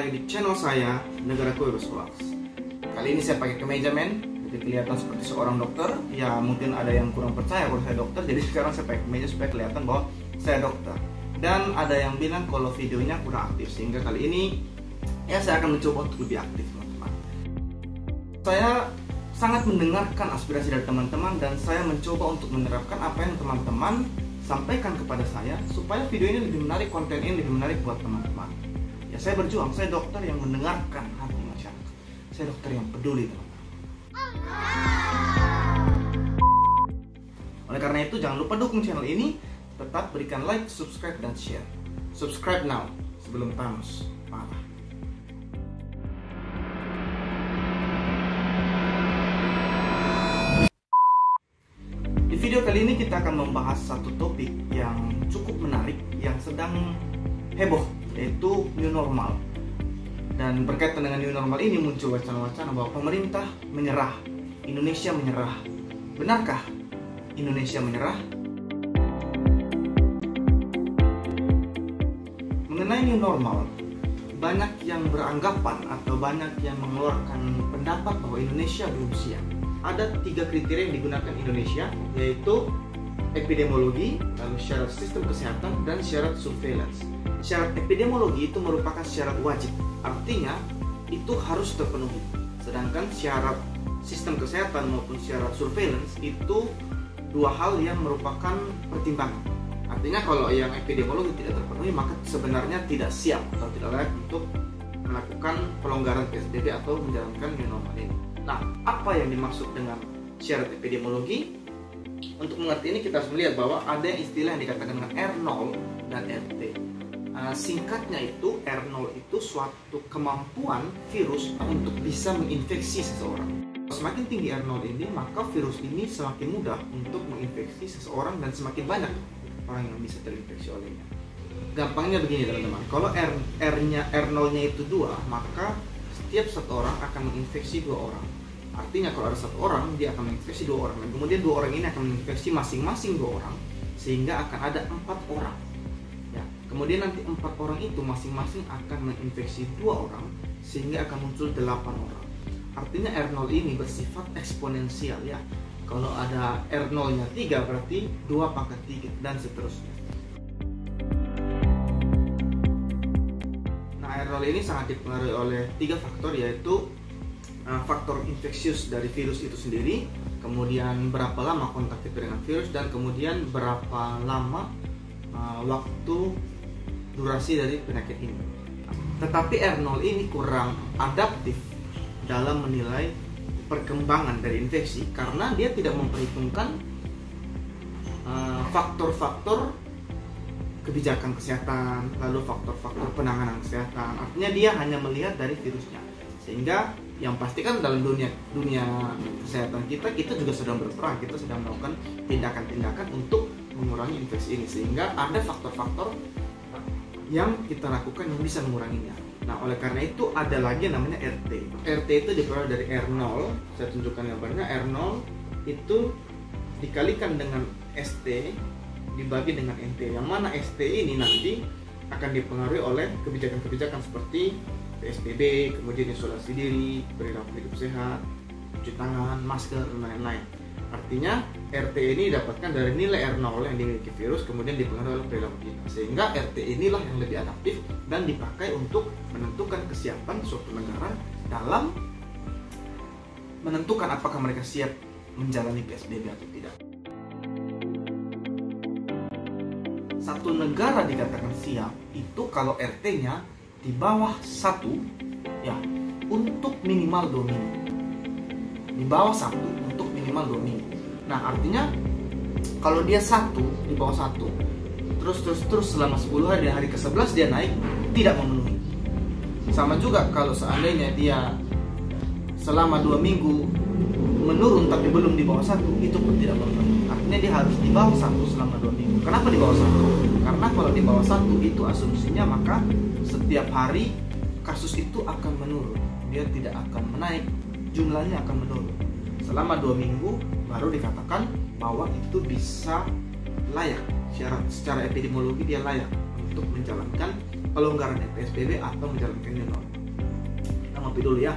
kembali di channel saya, Negaraku Virus Hoax. Kali ini saya pakai kemeja men, jadi kelihatan seperti seorang dokter. Ya mungkin ada yang kurang percaya kalau saya dokter, jadi sekarang saya pakai kemeja supaya kelihatan bahwa saya dokter. Dan ada yang bilang kalau videonya kurang aktif, sehingga kali ini ya saya akan mencoba untuk lebih aktif teman-teman. Saya sangat mendengarkan aspirasi dari teman-teman dan saya mencoba untuk menerapkan apa yang teman-teman sampaikan kepada saya supaya video ini lebih menarik, konten ini lebih menarik buat teman-teman. Ya saya berjuang, saya dokter yang mendengarkan hati masyarakat. Saya dokter yang peduli teman-teman. Oleh karena itu jangan lupa dukung channel ini, tetap berikan like, subscribe dan share. Subscribe now sebelum Thanos marah. Di video kali ini kita akan membahas satu topik yang cukup menarik yang sedang heboh, yaitu new normal. Dan berkaitan dengan new normal ini muncul wacana-wacana bahwa pemerintah menyerah, Indonesia menyerah. Benarkah Indonesia menyerah? Mengenai new normal, banyak yang beranggapan atau banyak yang mengeluarkan pendapat bahwa Indonesia belum siap. Ada 3 kriteria yang digunakan Indonesia, yaitu epidemiologi, lalu syarat sistem kesehatan, dan syarat surveillance. Syarat epidemiologi itu merupakan syarat wajib, artinya itu harus terpenuhi. Sedangkan syarat sistem kesehatan maupun syarat surveillance itu dua hal yang merupakan pertimbangan. Artinya kalau yang epidemiologi tidak terpenuhi, maka sebenarnya tidak siap atau tidak layak untuk melakukan pelonggaran PSBB atau menjalankan new normal ini. Nah, apa yang dimaksud dengan syarat epidemiologi? Untuk mengerti ini kita harus melihat bahwa ada istilah yang dikatakan dengan R0 dan RT. Singkatnya itu, R0 itu suatu kemampuan virus untuk bisa menginfeksi seseorang. Semakin tinggi R0 ini, maka virus ini semakin mudah untuk menginfeksi seseorang dan semakin banyak orang yang bisa terinfeksi olehnya. Gampangnya begini teman-teman, kalau R0-nya itu 2, maka setiap satu orang akan menginfeksi 2 orang. Artinya kalau ada 1 orang, dia akan menginfeksi 2 orang. Dan kemudian 2 orang ini akan menginfeksi masing-masing 2 orang, sehingga akan ada 4 orang. Ya, kemudian nanti 4 orang itu masing-masing akan menginfeksi 2 orang, sehingga akan muncul 8 orang. Artinya R0 ini bersifat eksponensial ya. Kalau ada R0-nya 3 berarti 2 pangkat 3 dan seterusnya. Nah, R0 ini sangat dipengaruhi oleh 3 faktor, yaitu faktor infeksius dari virus itu sendiri, kemudian berapa lama kontak kita dengan virus, dan kemudian berapa lama waktu durasi dari penyakit ini. Tetapi R0 ini kurang adaptif dalam menilai perkembangan dari infeksi karena dia tidak memperhitungkan faktor-faktor kebijakan kesehatan, lalu faktor-faktor penanganan kesehatan. Artinya dia hanya melihat dari virusnya. Sehingga yang pasti kan dalam dunia kesehatan kita juga sedang berperang, kita sedang melakukan tindakan-tindakan untuk mengurangi infeksi ini, sehingga ada faktor-faktor yang kita lakukan yang bisa menguranginya. Nah, oleh karena itu ada lagi yang namanya RT. RT itu diperoleh dari R0. Saya tunjukkan gambarnya. R0 itu dikalikan dengan ST dibagi dengan NT. Yang mana ST ini nanti akan dipengaruhi oleh kebijakan-kebijakan seperti PSBB, kemudian isolasi diri, perilaku hidup sehat, cuci tangan, masker, dan lain-lain. Artinya RT ini didapatkan dari nilai R0 yang dimiliki virus, kemudian dipengaruhi oleh perilaku kita. Sehingga RT inilah yang lebih adaptif dan dipakai untuk menentukan kesiapan suatu negara dalam menentukan apakah mereka siap menjalani PSBB atau tidak. Satu negara dikatakan siap itu kalau RT-nya di bawah 1 ya, untuk minimal 2 minggu. Di bawah 1 untuk minimal 2 minggu. Nah, artinya kalau dia 1 di bawah 1 terus selama 10 hari, di hari ke-11 dia naik, tidak memenuhi. Sama juga kalau seandainya dia selama 2 minggu menurun tapi belum di bawah 1, itu pun tidak memenuhi. Artinya dia harus di bawah 1 selama 2 minggu. Kenapa di bawah 1? Karena kalau di bawah 1 itu asumsinya maka setiap hari kasus itu akan menurun. Dia tidak akan menaik, jumlahnya akan menurun. Selama 2 minggu baru dikatakan bahwa itu bisa layak. Secara epidemiologi dia layak untuk menjalankan pelonggaran PSBB atau menjalankan new normal. Kita ngopi dulu ya.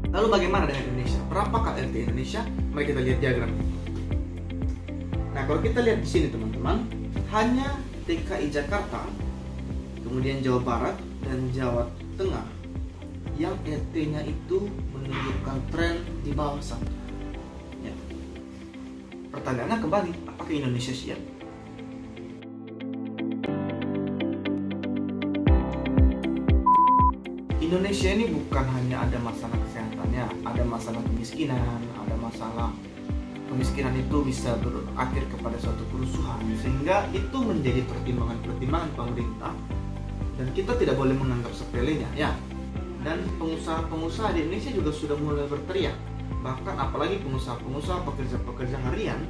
Lalu bagaimana dengan Indonesia? Berapakah RT Indonesia? Mari kita lihat diagram. Nah, kalau kita lihat di sini teman-teman, hanya DKI Jakarta, kemudian Jawa Barat dan Jawa Tengah yang RT-nya itu menunjukkan tren di bawah 1. Ya. Pertanyaannya kembali, apakah Indonesia siap? Indonesia ini bukan hanya ada masalah kesehatannya, ada masalah kemiskinan, ada masalah kemiskinan itu bisa berakhir kepada suatu kerusuhan, sehingga itu menjadi pertimbangan-pertimbangan pemerintah dan kita tidak boleh menganggap sepelenya ya. Dan pengusaha-pengusaha di Indonesia juga sudah mulai berteriak, bahkan apalagi pengusaha-pengusaha pekerja-pekerja harian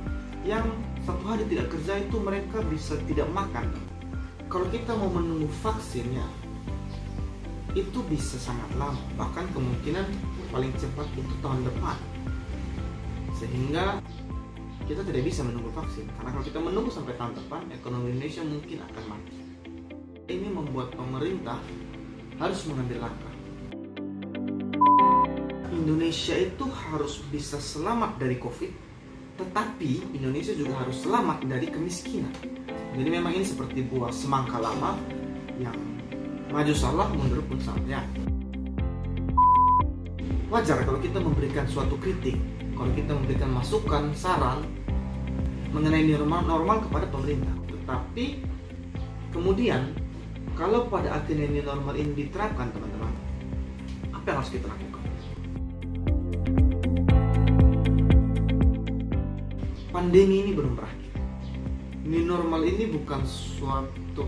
yang satu hari tidak kerja itu mereka bisa tidak makan. Kalau kita mau menunggu vaksinnya itu bisa sangat lama, bahkan kemungkinan paling cepat itu tahun depan, sehingga kita tidak bisa menunggu vaksin. Karena kalau kita menunggu sampai tahun depan, ekonomi Indonesia mungkin akan mati. Ini membuat pemerintah harus mengambil langkah. Indonesia itu harus bisa selamat dari COVID, tetapi Indonesia juga harus selamat dari kemiskinan. Jadi memang ini seperti buah semangka lama yang maju salah, mundur pun salah ya. Wajar kalau kita memberikan suatu kritik, kalau kita memberikan masukan, saran mengenai normal kepada pemerintah. Tetapi kemudian kalau pada akhirnya new normal ini diterapkan teman-teman, apa yang harus kita lakukan? Pandemi ini belum berakhir. New normal ini bukan suatu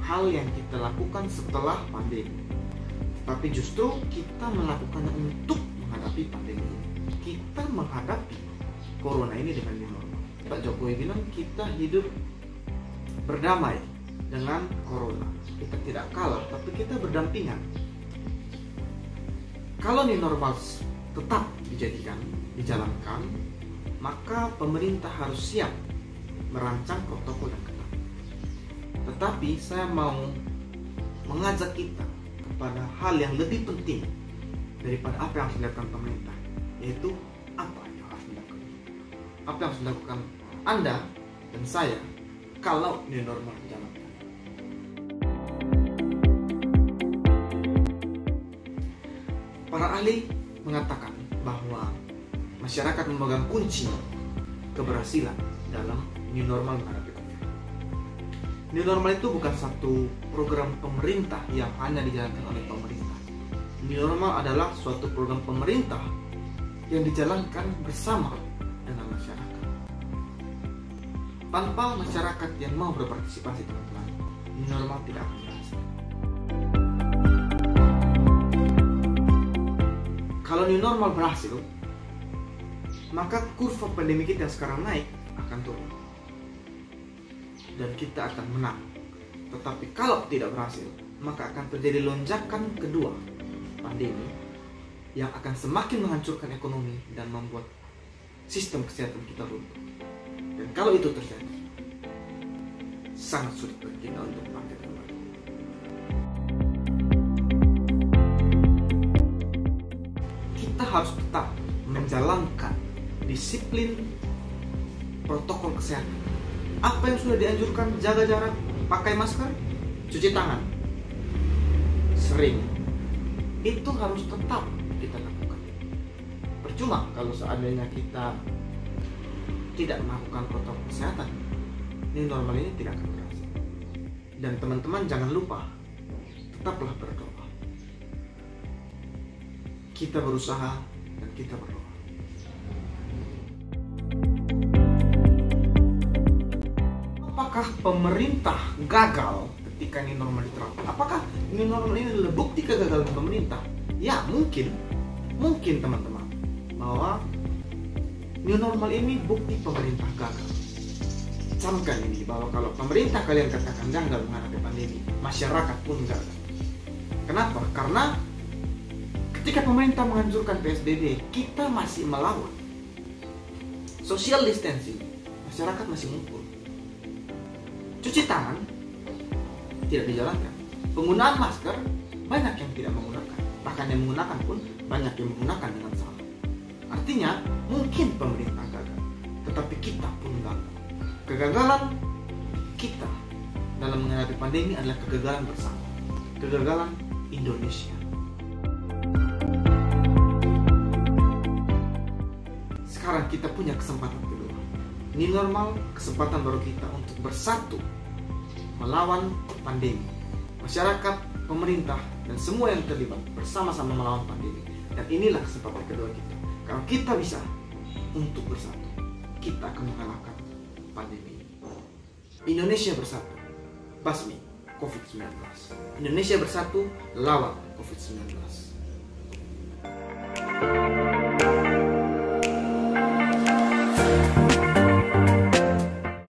hal yang kita lakukan setelah pandemi, tapi justru kita melakukannya untuk menghadapi pandemi ini. Kita menghadapi corona ini dengan new normal. Pak Jokowi bilang kita hidup berdamai dengan corona. Kita tidak kalah, tapi kita berdampingan. Kalau new normal tetap dijalankan, maka pemerintah harus siap merancang protokol yang ketat. Tetapi saya mau mengajak kita kepada hal yang lebih penting daripada apa yang harus dilakukan pemerintah, yaitu apa yang harus dilakukan. Apa yang harus dilakukan Anda dan saya kalau new normal dijalankan. Para ahli mengatakan bahwa masyarakat memegang kunci keberhasilan dalam new normal menghadapi COVID. New normal itu bukan satu program pemerintah yang hanya dijalankan oleh pemerintah. New normal adalah suatu program pemerintah yang dijalankan bersama dengan masyarakat. Tanpa masyarakat yang mau berpartisipasi, teman-teman, new normal tidak akan berhasil. Kalau new normal berhasil, maka kurva pandemi kita yang sekarang naik akan turun dan kita akan menang. Tetapi kalau tidak berhasil, maka akan terjadi lonjakan kedua pandemi yang akan semakin menghancurkan ekonomi dan membuat sistem kesehatan kita runtuh. Dan kalau itu terjadi, sangat sulit bagi kita untuk bangkit kembali. Kita harus tetap menjalankan disiplin protokol kesehatan. Apa yang sudah dianjurkan, jaga jarak, pakai masker, cuci tangan sering, itu harus tetap kita lakukan. Percuma kalau seandainya kita tidak melakukan protokol kesehatan, ini normal ini tidak akan berhasil. Dan teman-teman jangan lupa, tetaplah berdoa. Kita berusaha dan kita berdoa. Apakah pemerintah gagal ketika new normal diterapkan? Apakah new normal ini adalah bukti kegagalan pemerintah? Ya, mungkin teman-teman, bahwa new normal ini bukti pemerintah gagal. Camkan ini, bahwa kalau pemerintah kalian katakan gagal menghadapi pandemi, masyarakat pun gagal. Kenapa? Karena ketika pemerintah menganjurkan PSBB, kita masih melawan. Social distancing, masyarakat masih ngumpul. Cuci tangan tidak dijalankan. Penggunaan masker banyak yang tidak menggunakan. Bahkan yang menggunakan pun banyak yang menggunakan dengan salah. Artinya mungkin pemerintah gagal, tetapi kita pun gagal. Kegagalan kita dalam menghadapi pandemi adalah kegagalan bersama. Kegagalan Indonesia. Sekarang kita punya kesempatan kedua. Ini normal, kesempatan baru kita untuk bersatu melawan pandemi. Masyarakat, pemerintah, dan semua yang terlibat bersama-sama melawan pandemi. Dan inilah kesempatan kedua kita. Kalau kita bisa untuk bersatu, kita akan mengalahkan pandemi. Indonesia bersatu, basmi COVID-19. Indonesia bersatu, lawan COVID-19.